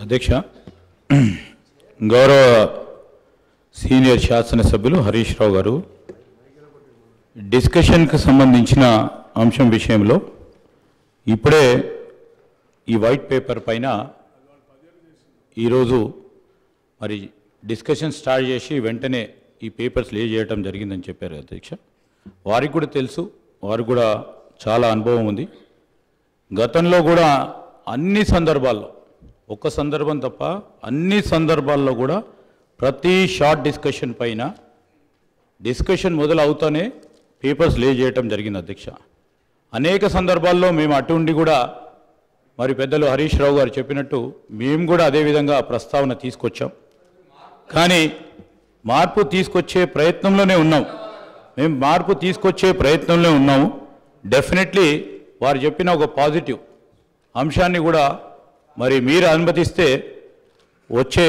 అధ్యక్ష గౌరవ సీనియర్ శాసనసభ్యులు హరీష్ రావు గారు డిస్కషన్కి సంబంధించిన అంశం విషయంలో ఇప్పుడే ఈ వైట్ పేపర్ పైన ఈరోజు మరి డిస్కషన్ స్టార్ట్ చేసి వెంటనే ఈ పేపర్స్ లే చేయడం జరిగిందని చెప్పారు అధ్యక్ష. వారికి కూడా తెలుసు, వారికి కూడా చాలా అనుభవం ఉంది. గతంలో కూడా అన్ని సందర్భాల్లో, ఒక్క సందర్భం తప్ప అన్ని సందర్భాల్లో కూడా ప్రతి షార్ట్ డిస్కషన్ పైన డిస్కషన్ మొదలు అవుతానే పేపర్స్ లే చేయటం జరిగింది అధ్యక్ష. అనేక సందర్భాల్లో మేము అటు ఉండి కూడా మరి పెద్దలు హరీష్ రావు గారు చెప్పినట్టు మేము కూడా అదేవిధంగా ప్రస్తావన తీసుకొచ్చాం. కానీ మార్పు తీసుకొచ్చే ప్రయత్నంలోనే ఉన్నాం. మేము మార్పు తీసుకొచ్చే ప్రయత్నంలో ఉన్నాము. డెఫినెట్లీ వారు చెప్పిన ఒక పాజిటివ్ అంశాన్ని కూడా మరి మీరు అనుమతిస్తే వచ్చే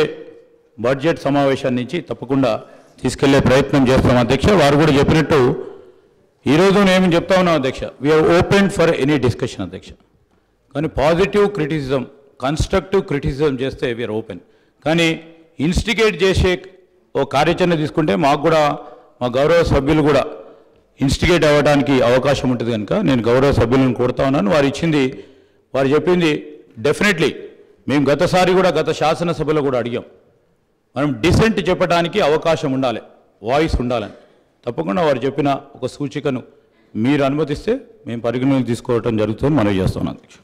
బడ్జెట్ సమావేశాన్ని నుంచి తప్పకుండా తీసుకెళ్లే ప్రయత్నం చేస్తాం అధ్యక్ష. వారు కూడా చెప్పినట్టు ఈరోజు నేను చెప్తా ఉన్నాం అధ్యక్ష, we are open for any discussion అధ్యక్ష. కానీ పాజిటివ్ క్రిటిసిజం, కన్స్ట్రక్టివ్ క్రిటిసిజం చేస్తే వీఆర్ ఓపెన్. కానీ ఇన్స్టిగేట్ చేసే ఓ కార్యాచరణ తీసుకుంటే మాకు కూడా మా గౌరవ సభ్యులు కూడా ఇన్స్టిగేట్ అవ్వడానికి అవకాశం ఉంటుంది కనుక నేను గౌరవ సభ్యులను కోరుతా ఉన్నాను. వారు చెప్పింది డెఫినెట్లీ మేము గతసారి కూడా గత శాసనసభలో కూడా అడిగాం, మనం డిసెంట్ చెప్పడానికి అవకాశం ఉండాలి, వాయిస్ ఉండాలని. తప్పకుండా వారు చెప్పిన ఒక సూచికను మీరు అనుమతిస్తే మేము పరిగణలోకి తీసుకోవడం జరుగుతుందని మనవి చేస్తున్నాం అధ్యక్ష.